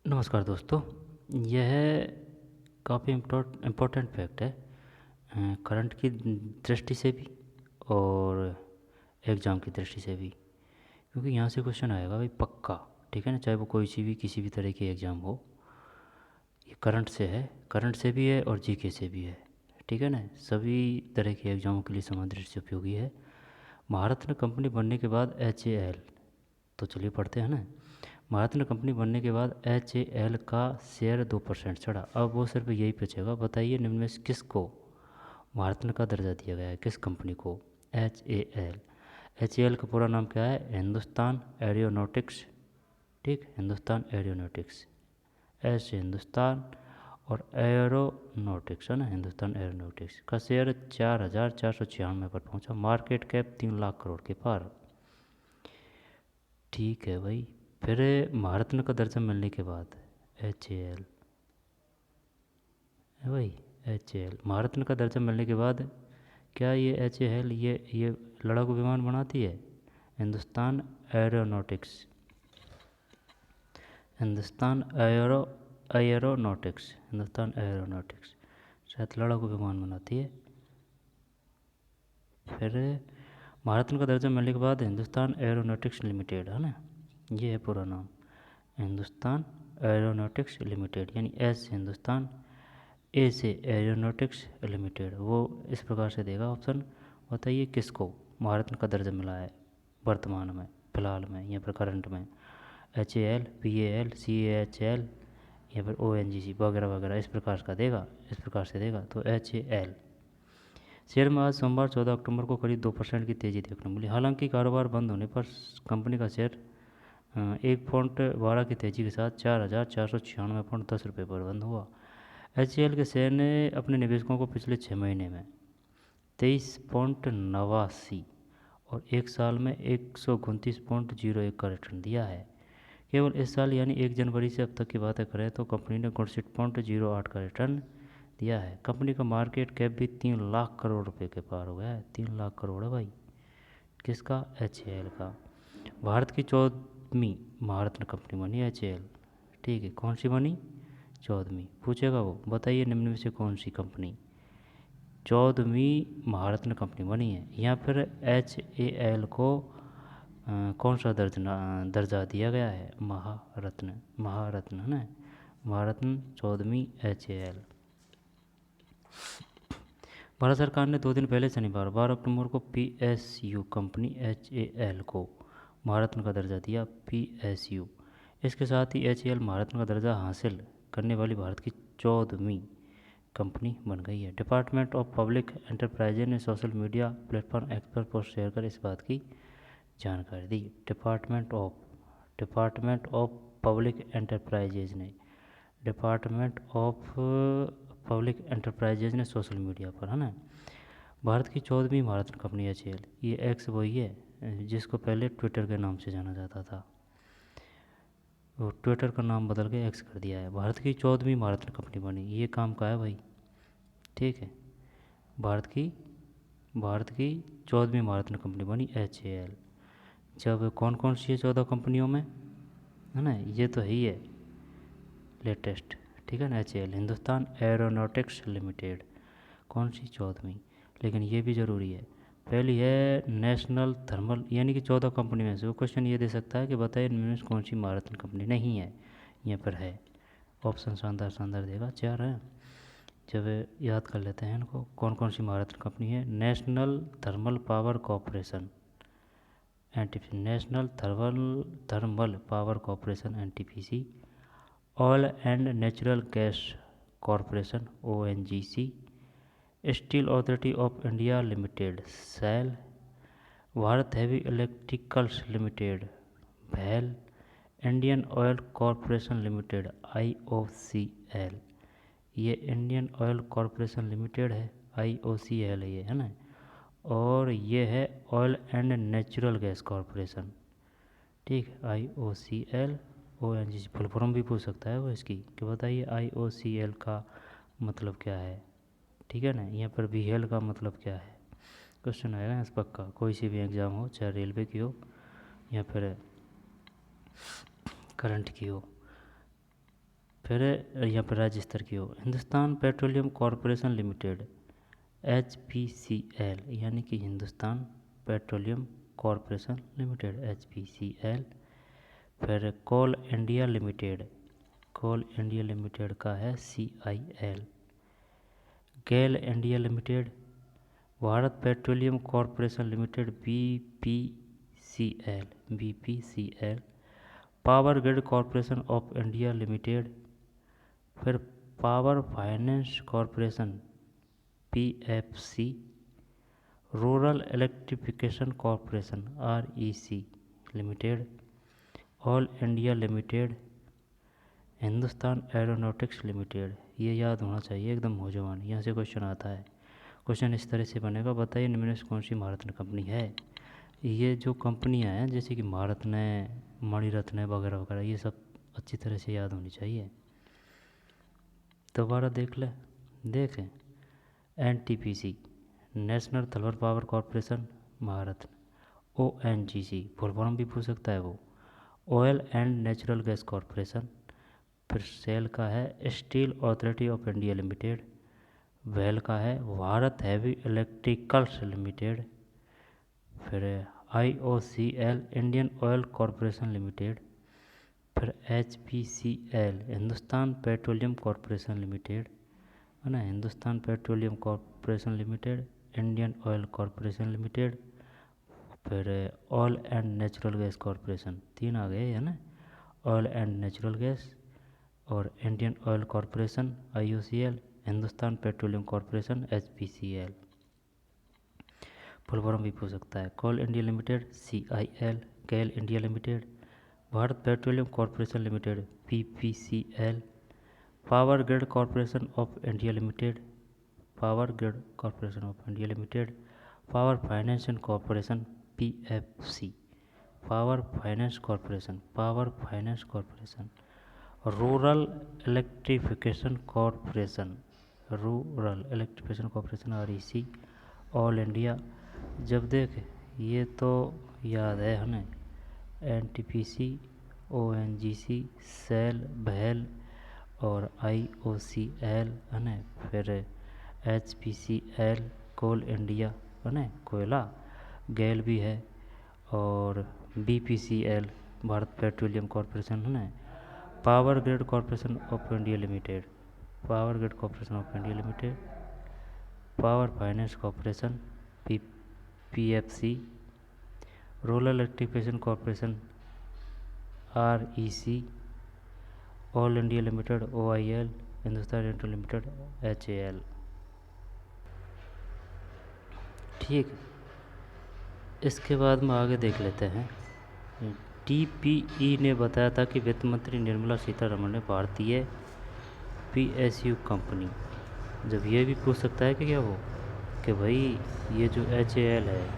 नमस्कार दोस्तों। यह काफ़ी इम्पोर्टेंट फैक्ट है करंट की दृष्टि से भी और एग्ज़ाम की दृष्टि से भी, क्योंकि यहाँ से क्वेश्चन आएगा भाई पक्का। ठीक है ना, चाहे वो कोई सी भी किसी भी तरह की एग्ज़ाम हो, ये करंट से है, करंट से भी है और जीके से भी है। ठीक है ना, सभी तरह की एग्ज़ामों के लिए समान दृष्टि से उपयोगी है। महारत्न कंपनी बनने के बाद HAL, तो चलिए पढ़ते हैं ना। महारत्न कंपनी बनने के बाद HAL का शेयर 2% चढ़ा। अब वो सिर्फ यही पूछेगा, बताइए निम्न में से किसको महारत्न का दर्जा दिया गया है, किस कंपनी को? HAL। HAL का पूरा नाम क्या है? हिंदुस्तान एरोनॉटिक्स। ठीक, हिंदुस्तान एरोनॉटिक्स। ऐसे हिंदुस्तान और एरोनॉटिक्स है ना, हिंदुस्तान एरोनॉटिक्स का शेयर 4,496 पर पहुंचा। मार्केट कैप 3 लाख करोड़ के पार। ठीक है भाई। फिर महारत्न का दर्जा मिलने के बाद HAL है भाई, HAL महारत्न का दर्जा मिलने के बाद क्या ये HAL ये लड़ाकू विमान बनाती है? Hindustan aeronautics, Hindustan aeronautics, Hindustan aeronautics शायद लड़ाकू विमान बनाती है। फिर महारत्न का दर्जा मिलने के बाद हिंदुस्तान एरोनॉटिक्स लिमिटेड है ना, ये है पूरा नाम, हिंदुस्तान एरोनॉटिक्स लिमिटेड, यानी एस हिंदुस्तान, ए से एरोनॉटिक्स लिमिटेड। वो इस प्रकार से देगा ऑप्शन, बताइए किसको महारत्न का दर्जा मिला है वर्तमान में, फिलहाल में, या फिर करंट में? HAL, PAL, CAHL या फिर ONGC वगैरह वगैरह, इस प्रकार का देगा, इस प्रकार से देगा। तो HAL शेयर में आज सोमवार 14 अक्टूबर को करीब 2% की तेज़ी देखने मिली। हालांकि कारोबार बंद होने पर कंपनी का शेयर 1.12 की तेज़ी के साथ 4,496.10 रुपये पर बंद हुआ। HAL के शेयर ने अपने निवेशकों को पिछले 6 महीने में 23.89 और एक साल में 129.01 का रिटर्न दिया है। केवल इस साल यानी 1 जनवरी से अब तक की बातें करें तो कंपनी ने 69.08 का रिटर्न दिया है। कंपनी का मार्केट कैप भी 3 लाख करोड़ रुपए के पार हो गया है। 3 लाख करोड़ है भाई, किसका? HAL का। भारत की 14वीं महारत्न कंपनी बनी HAL। ठीक है, कौन सी बनी? 14वीं पूछेगा वो, बताइए निम्न में से कौन सी कंपनी 14वीं महारत्न कंपनी बनी है? या फिर HAL को कौन सा दर्जा दिया गया है? महारत्न, महारत्न है ना, महारत्न 14वीं HAL। भारत सरकार ने 2 दिन पहले शनिवार 12 अक्टूबर को PSU कंपनी HAL को महारत्न का दर्जा दिया। PSU, इसके साथ ही HAL महारत्न का दर्जा हासिल करने वाली भारत की 14वीं कंपनी बन गई है। डिपार्टमेंट ऑफ पब्लिक एंटरप्राइजेज ने सोशल मीडिया प्लेटफॉर्म एक्स पर पोस्ट शेयर कर इस बात की जानकारी दी। डिपार्टमेंट ऑफ पब्लिक एंटरप्राइजेज ने, डिपार्टमेंट ऑफ पब्लिक एंटरप्राइजेज ने सोशल मीडिया पर, है ना, भारत की 14वीं महारत्न कंपनी HAL, ये एक्स वही है जिसको पहले ट्विटर के नाम से जाना जाता था, वो ट्विटर का नाम बदल के एक्स कर दिया है। भारत की 14वीं महारत्न कंपनी बनी, ये काम का है भाई। ठीक है, भारत की 14वीं महारत्न कंपनी बनी HAL। जब कौन कौन सी है 14 कंपनियों में, है ना, ये तो है ही है लेटेस्ट। ठीक है ना, HAL हिंदुस्तान एरोनॉटिक्स लिमिटेड, कौन सी? 14वीं। लेकिन ये भी ज़रूरी है, पहली है नेशनल थर्मल, यानी कि 14 कंपनी में से वो क्वेश्चन ये दे सकता है कि बताइए इनमें से कौन सी महारत्न कंपनी नहीं है, यहाँ पर है। ऑप्शन शानदार शानदार देगा, 4 हैं। जब याद कर लेते हैं इनको, कौन कौन सी महारत्न कंपनी है? National Thermal Power corporation NTPC, National Thermal Power corporation NTPC, oil and Natural Gas corporation ONGC, steel Authority of India limited SAIL, Bharat Heavy Electricals limited BHEL, Indian Oil Corporation limited IOCL, ये Indian Oil Corporation Limited है, IOCL है ये, है ना। और ये है oil and Natural Gas corporation. ठीक है, IOCL ONGC, फुल फॉर्म भी पूछ सकता है वो इसकी, कि बताइए IOCL का मतलब क्या है। ठीक है ना, यहाँ पर BHEL का मतलब क्या है, क्वेश्चन आएगा इस पक्का, कोई सी भी एग्ज़ाम हो, चाहे रेलवे की हो या फिर करंट की हो। फिर यहाँ पर राज्य स्तर की हो, Hindustan Petroleum Corporation Limited HPCL, यानी कि Hindustan Petroleum Corporation Limited HPCL। फिर Coal India Limited, Coal India Limited का है CIL। GAIL India Limited, Bharat Petroleum Corporation Limited BPCL। Power Grid Corporation of India Limited. फिर Power Finance Corporation PFC। Rural Electrification Corporation REC Limited. Oil India Limited. Hindustan Aeronautics Limited. ये याद होना चाहिए एकदम मौजवान, यहाँ से क्वेश्चन आता है। क्वेश्चन इस तरह से बनेगा, बताइए निम्न में से कौन सी महारत्न कंपनी है। ये जो कंपनियां हैं जैसे कि महारत्न, मणिरत्न वगैरह वगैरह, ये सब अच्छी तरह से याद होनी चाहिए। दोबारा देख ले, देखें। NTPC, National Thermal Power Corporation Maharatna. ONGC, full form भी पूछ सकता है वो, Oil and Natural Gas Corporation. फिर सेल का है Steel Authority of India Limited. वेल का है भारत हैवी इलेक्ट्रिकल्स लिमिटेड। फिर IOCL, Indian Oil Corporation Limited. फिर HPCL, Hindustan Petroleum Corporation Limited, है ना, Hindustan Petroleum Corporation Limited, Indian Oil Corporation Limited. फिर Oil and Natural Gas Corporation, 3 आ गए है ना, ऑयल एंड नेचुरल गैस और Indian Oil Corporation IOCL, Hindustan Petroleum Corporation HPCL। Full form भी पूछ सकता है, Coal India Limited CIL, GAIL India Limited, Bharat Petroleum Corporation Limited BPCL, Power Grid Corporation of India Limited, Power Grid Corporation of India Limited, Power Finance Corporation PFC, Power Finance Corporation, Power Finance Corporation, Rural Electrification Corporation, Rural Electrification Corporation REC, Oil India. जब देख ये तो याद है हमें, NTPC, ONGC, cell, भेल और IOCL, है ना। फिर HPCL, कोल इंडिया, है ना, कोयला, गेल भी है, और BPCL, भारत पेट्रोलियम कॉरपोरेशन, है ना, Power Grid Corporation of India Limited, Power Grid Corporation of India Limited, Power Finance Corporation PFC, Rural Electrification Corporation REC, Oil India Limited OIL, Hindustan एंट्रो लिमिटेड HAL। ठीक, इसके बाद में आगे देख लेते हैं। TPE ने बताया था कि वित्त मंत्री निर्मला सीतारमण ने भारतीय PSU कंपनी, जब ये भी पूछ सकता है कि क्या वो, कि भाई ये जो HAL है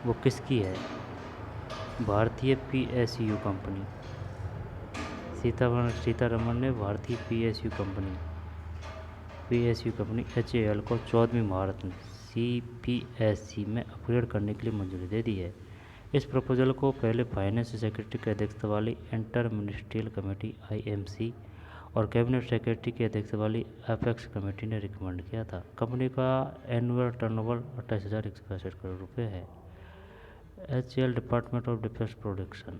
वो किसकी है, भारतीय PSU कंपनी। सीतारमण ने भारतीय PSU कंपनी HAL को 14वीं महारत्न CPSC में अपग्रेड करने के लिए मंजूरी दे दी है। इस प्रपोजल को पहले फाइनेंस सेक्रेटरी की अध्यक्षता वाली इंटर मिनिस्ट्रियल कमेटी IMC और कैबिनेट सेक्रेटरी की अध्यक्षता वाली अपेक्स कमेटी ने रिकमेंड किया था। कंपनी का एनुअल टर्नओवर 28,165 करोड़ रुपए है। HAL department of defence production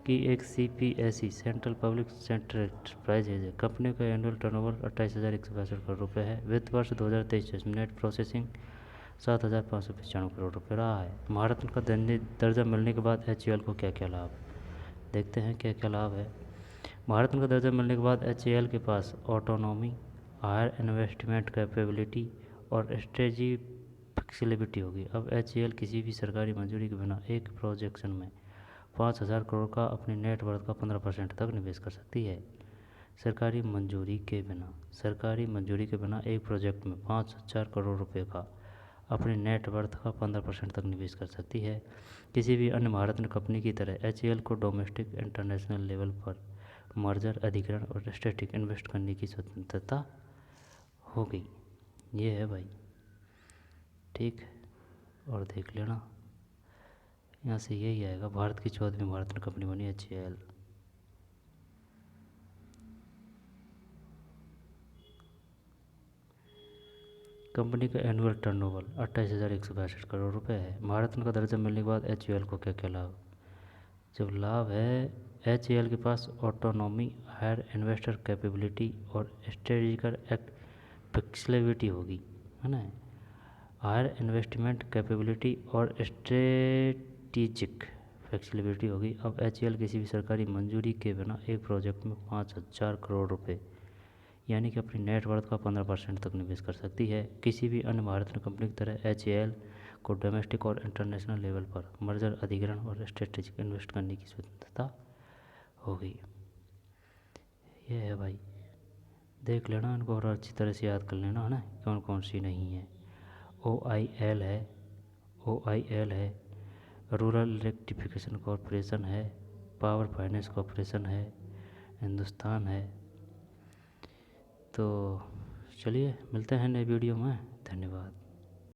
की एक CPSE central public sector enterprise है। कंपनी का एनुअल टर्नओवर 28,165 करोड़ रुपए है। वित्त वर्ष 2023 में नेट प्रोसेसिंग 7,595 करोड़ रुपए रहा है। महारत्न का दर्जा मिलने के बाद HAL को क्या क्या लाभ, देखते हैं क्या क्या लाभ है। महारत्न का दर्जा मिलने के बाद HAL के पास ऑटोनॉमी, हायर इन्वेस्टमेंट कैपेबिलिटी और स्ट्रेटजी फ्लेक्सिबिलिटी होगी। अब HAL किसी भी सरकारी मंजूरी के बिना एक प्रोजेक्शन में 5,000 करोड़ का अपनी नेट वर्थ का 15% तक निवेश कर सकती है। सरकारी मंजूरी के बिना एक प्रोजेक्ट में 5,000 करोड़ रुपए का अपनी नेट वर्थ का 15% तक निवेश कर सकती है। किसी भी अन्य महारत्न कंपनी की तरह HAL को डोमेस्टिक इंटरनेशनल लेवल पर मर्जर, अधिग्रहण और स्ट्रेटिक इन्वेस्ट करने की स्वतंत्रता हो गई। ये है भाई, ठीक, और देख लेना यहाँ से यही आएगा, भारत की 14वीं महारत्न कंपनी बनी HAL। कंपनी का एनुअल टर्नओवर 28,162 करोड़ रुपए है। महारत्न का दर्जा मिलने के बाद एच को क्या क्या लाभ? जब लाभ है, एच के पास ऑटोनॉमी, हायर इन्वेस्टर कैपेबिलिटी और स्ट्रेटेजिकल फ्लेक्सिबिलिटी होगी, है ना। हायर इन्वेस्टमेंट कैपेबिलिटी और स्ट्रेटेजिक फ्लेक्सिबिलिटी होगी। अब एच किसी भी सरकारी मंजूरी के बिना एक प्रोजेक्ट में 5,000 करोड़ रुपए यानी कि अपनी नेटवर्थ का 15% तक निवेश कर सकती है। किसी भी अन्य भारतीय कंपनी की तरह एच को डोमेस्टिक और इंटरनेशनल लेवल पर मर्जर, अधिग्रहण और स्ट्रेटेजिक इन्वेस्ट करने की स्वतंत्रता होगी। ये है भाई, देख लेना इनको और अच्छी तरह से याद कर लेना, है ना, कौन कौन सी नहीं है। OIL है, OIL है, रूरल इलेक्ट्रिफिकेशन कॉरपोरेशन है, पावर फाइनेंस कॉरपोरेशन है, हिंदुस्तान है। तो चलिए मिलते हैं नए वीडियो में, धन्यवाद।